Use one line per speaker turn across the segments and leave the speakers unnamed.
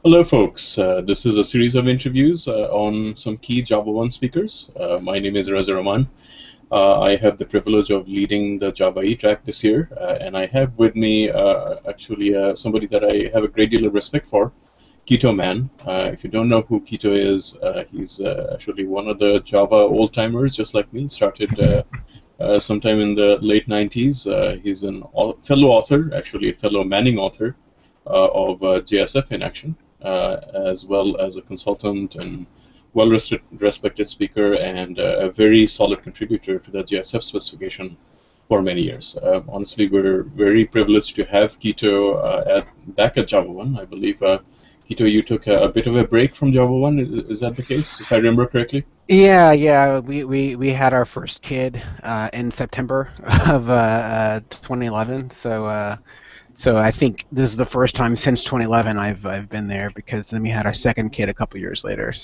Hello, folks. This is a series of interviews on some key JavaOne speakers. My name is Reza Rahman. I have the privilege of leading the Java E track this year, and I have with me somebody that I have a great deal of respect for, Kito Mann. If you don't know who Kito is, he's actually one of the Java old-timers, just like me. Started sometime in the late 90s. He's a fellow author, actually a fellow Manning author of JSF in action, as well as a consultant and well-respected speaker and a very solid contributor to the JSF specification for many years. Honestly, we're very privileged to have Kito back at JavaOne. I believe, Kito, you took a bit of a break from JavaOne. Is that the case, if I remember correctly?
Yeah. We had our first kid in September of 2011. So I think this is the first time since 2011 I've been there, because then we had our second kid a couple years later.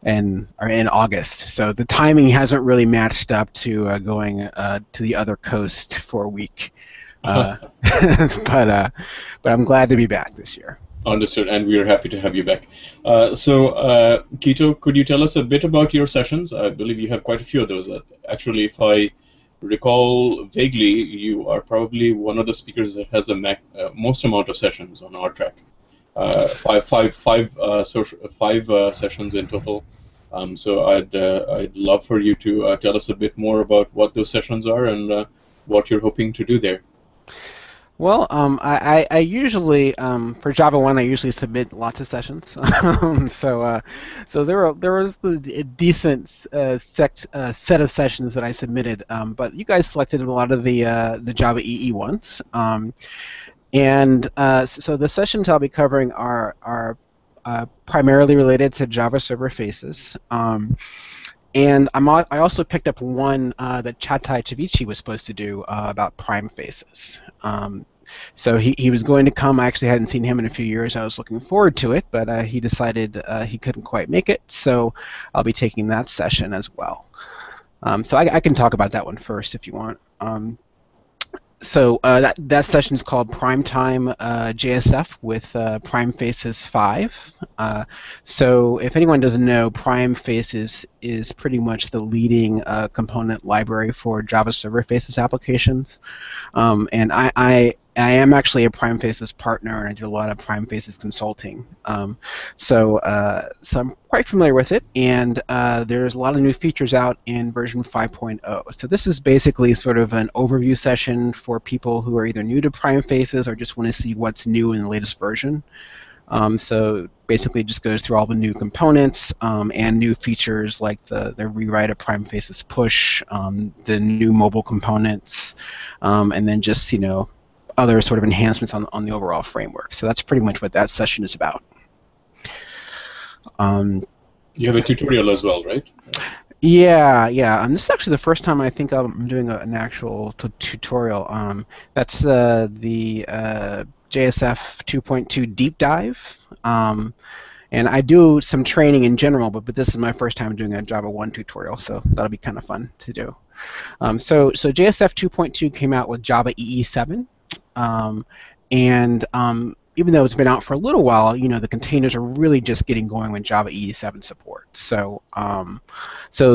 In August. So the timing hasn't really matched up to going to the other coast for a week. But I'm glad to be back this year.
Understood, and we are happy to have you back. Kito, could you tell us a bit about your sessions? I believe you have quite a few of those. Actually, if I recall vaguely, you are probably one of the speakers that has the most amount of sessions on our track. Five sessions in total. So I'd love for you to tell us a bit more about what those sessions are and what you're hoping to do there.
Well, I usually for JavaOne I usually submit lots of sessions. So there was a decent set of sessions that I submitted, but you guys selected a lot of the Java EE ones. So the sessions I'll be covering are primarily related to Java server faces. And I also picked up one that Chatai Chavichi was supposed to do about prime faces. So he was going to come. I actually hadn't seen him in a few years. I was looking forward to it, but he decided he couldn't quite make it. So I'll be taking that session as well. So I can talk about that one first if you want. So that session is called Primetime JSF with Prime Faces 5. So if anyone doesn't know, Prime Faces is pretty much the leading component library for Java Server Faces applications. And I am actually a Prime Faces partner, and I do a lot of Prime Faces consulting. So I'm quite familiar with it, and there's a lot of new features out in version 5.0. So this is basically sort of an overview session for people who are either new to Prime Faces or just want to see what's new in the latest version. So basically it just goes through all the new components and new features like the rewrite of Prime Faces push, the new mobile components, and then just, other sort of enhancements on the overall framework. So that's pretty much what that session is about.
You have a tutorial as well, right?
Yeah. And this is actually the first time I think I'm doing an actual tutorial. That's the JSF 2.2 deep dive. And I do some training in general, but this is my first time doing a JavaOne tutorial, so that'll be kind of fun to do. So JSF 2.2 came out with Java EE7. Even though it's been out for a little while, the containers are really just getting going when Java EE7 support. So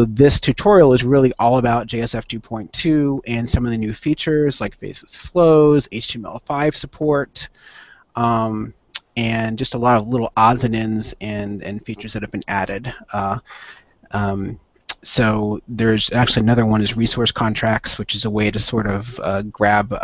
this tutorial is really all about JSF 2.2 and some of the new features like faces flows, HTML5 support, and just a lot of little odds and ends and features that have been added. So there's actually another one is resource contracts, which is a way to sort of grab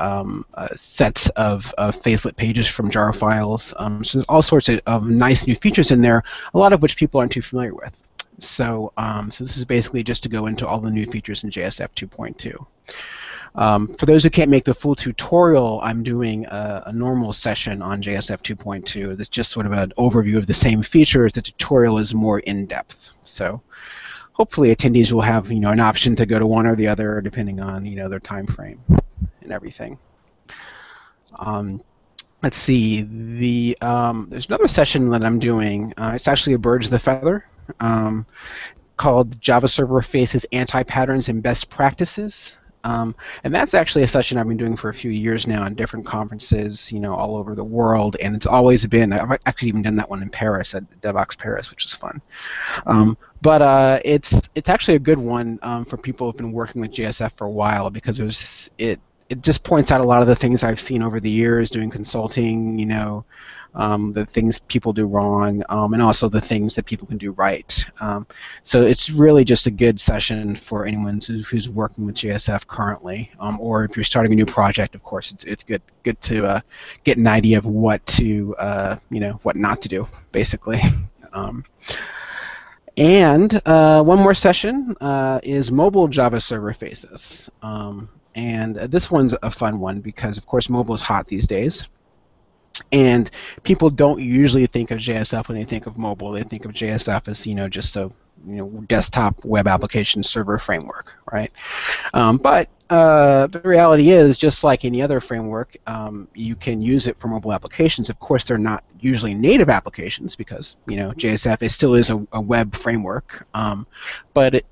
sets of facelet pages from jar files. So there's all sorts of nice new features in there, a lot of which people aren't too familiar with. So this is basically just to go into all the new features in JSF 2.2. For those who can't make the full tutorial, I'm doing a normal session on JSF 2.2 that's just sort of an overview of the same features. The tutorial is more in-depth. So hopefully attendees will have an option to go to one or the other depending on their time frame and everything. Let's see, there's another session that I'm doing. It's actually a birds of the feather called Java Server Faces Anti-Patterns and Best Practices. And that's actually a session I've been doing for a few years now in different conferences, all over the world. And it's always been, I've actually even done that one in Paris at DevOps Paris, which is fun. But it's actually a good one for people who've been working with JSF for a while, because it just points out a lot of the things I've seen over the years doing consulting, the things people do wrong, and also the things that people can do right. So it's really just a good session for anyone who's working with JSF currently, or if you're starting a new project. Of course, it's good to get an idea of what to what not to do, basically. And one more session is mobile Java server faces. And this one's a fun one because, of course, mobile is hot these days. And people don't usually think of JSF when they think of mobile. They think of JSF as, just a desktop web application server framework, right? But the reality is, just like any other framework, you can use it for mobile applications. Of course, they're not usually native applications because JSF still is a web framework. But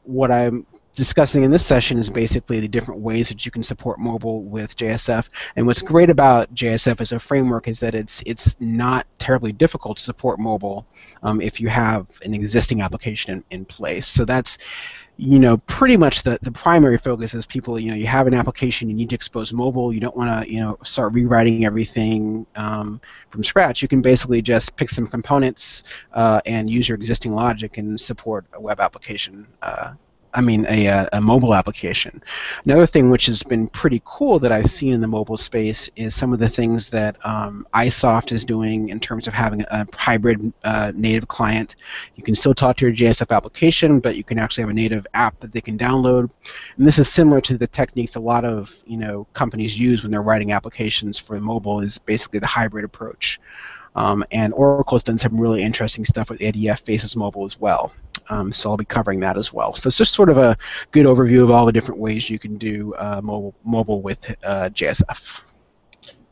what I'm discussing in this session is basically the different ways that you can support mobile with JSF. And what's great about JSF as a framework is that it's not terribly difficult to support mobile if you have an existing application in place. So that's pretty much the primary focus is people, you have an application, you need to expose mobile, you don't want to, start rewriting everything from scratch. You can basically just pick some components and use your existing logic and support a web application. A mobile application. Another thing which has been pretty cool that I've seen in the mobile space is some of the things that iSoft is doing in terms of having a hybrid native client. You can still talk to your JSF application, but you can actually have a native app that they can download. And this is similar to the techniques a lot of companies use when they're writing applications for mobile, is basically the hybrid approach. And Oracle's done some really interesting stuff with ADF Faces Mobile as well. So I'll be covering that as well. So it's just sort of a good overview of all the different ways you can do mobile with JSF.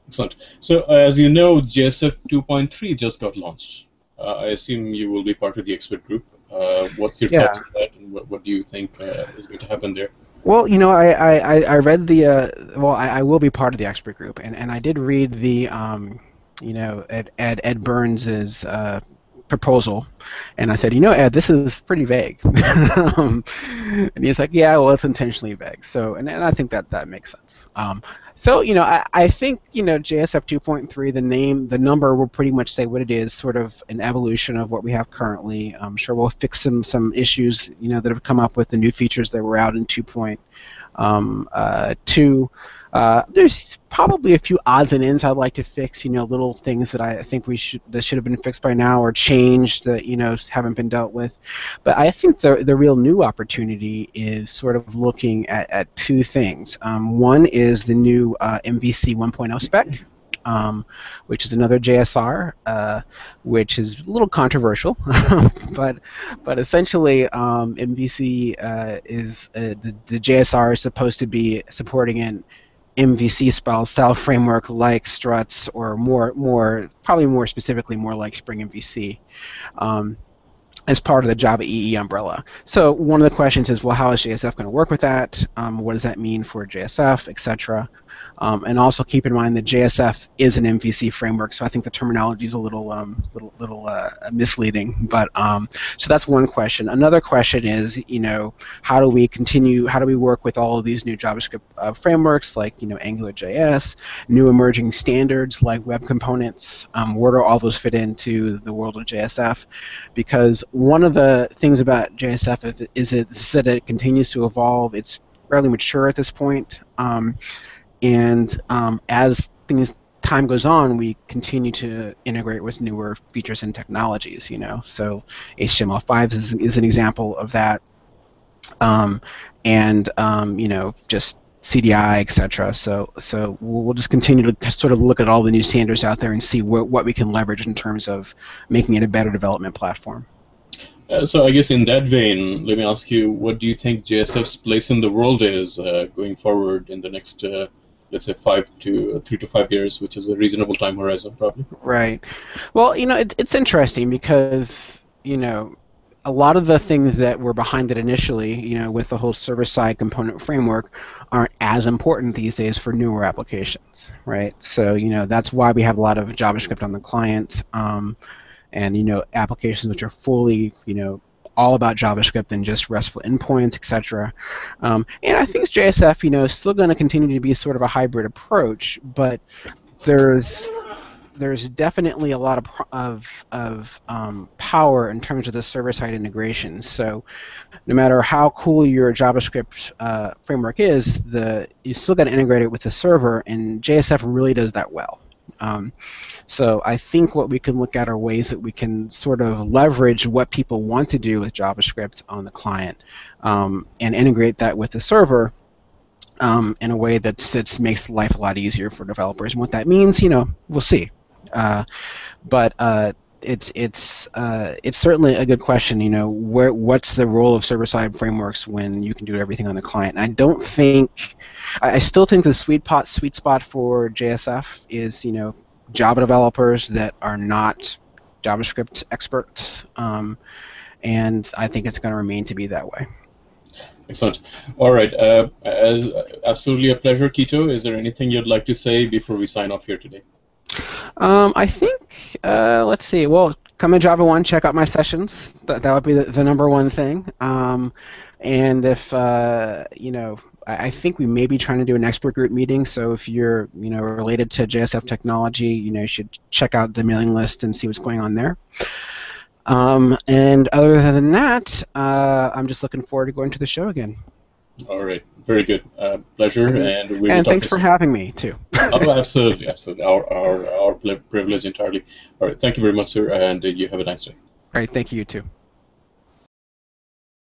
Excellent. So as you know, JSF 2.3 just got launched. I assume you will be part of the expert group. What's your thoughts on that, and what do you think is going to happen there?
Well, I read the I will be part of the expert group, and I did read the Ed Burns's proposal, and I said, Ed, this is pretty vague. And he's like, yeah, well, it's intentionally vague. So, and I think that makes sense. So, I think, JSF 2.3, the number will pretty much say what it is, sort of an evolution of what we have currently. I'm sure we'll fix some issues, that have come up with the new features that were out in 2.2. There's probably a few odds and ends I'd like to fix, little things that I think that should have been fixed by now or changed that, haven't been dealt with. But I think the real new opportunity is sort of looking at two things. One is the new MVC 1.0 spec. Which is another JSR, which is a little controversial, but essentially MVC is the JSR is supposed to be supporting an MVC style framework like struts, or probably more specifically more like Spring MVC. As part of the Java EE umbrella. So one of the questions is, well, how is JSF going to work with that? What does that mean for JSF, etc.? And also keep in mind that JSF is an MVC framework, so I think the terminology is a little misleading. But so that's one question. Another question is, how do we work with all of these new JavaScript frameworks like AngularJS, new emerging standards like web components? Where do all those fit into the world of JSF? Because one of the things about JSF is that it continues to evolve. It's fairly mature at this point. And as time goes on, we continue to integrate with newer features and technologies. So HTML5 is an example of that, just CDI, etc. So we'll just continue to sort of look at all the new standards out there and see what we can leverage in terms of making it a better development platform.
So I guess in that vein, let me ask you, what do you think JSF's place in the world is going forward in the next, let's say, 3 to 5 years, which is a reasonable time horizon, probably?
Right. Well, it's interesting because, a lot of the things that were behind it initially, with the whole server-side component framework, aren't as important these days for newer applications, right? So, that's why we have a lot of JavaScript on the client, and applications which are fully, all about JavaScript and just RESTful endpoints, etc. And I think JSF, is still going to continue to be sort of a hybrid approach, but there's definitely a lot of power in terms of the server-side integration. So no matter how cool your JavaScript framework is, you still got to integrate it with the server, and JSF really does that well. So I think what we can look at are ways that we can sort of leverage what people want to do with JavaScript on the client, and integrate that with the server in a way that makes life a lot easier for developers. And what that means, we'll see. But it's certainly a good question. What's the role of server-side frameworks when you can do everything on the client? And I still think the sweet spot for JSF is Java developers that are not JavaScript experts, and I think it's going to remain to be that way.
Excellent. All right. As absolutely a pleasure, Kito. Is there anything you'd like to say before we sign off here today?
I think, let's see. Well, come to JavaOne, check out my sessions. That would be the number one thing. And if, I think we may be trying to do an expert group meeting. So if you're, related to JSF technology, you should check out the mailing list and see what's going on there. And other than that, I'm just looking forward to going to the show again.
All right, very good. Pleasure, and we will
and
talk
thanks for having me too.
Oh, absolutely, absolutely. Our privilege entirely. All right, thank you very much, sir, and you have a nice day.
All right, thank you, you too.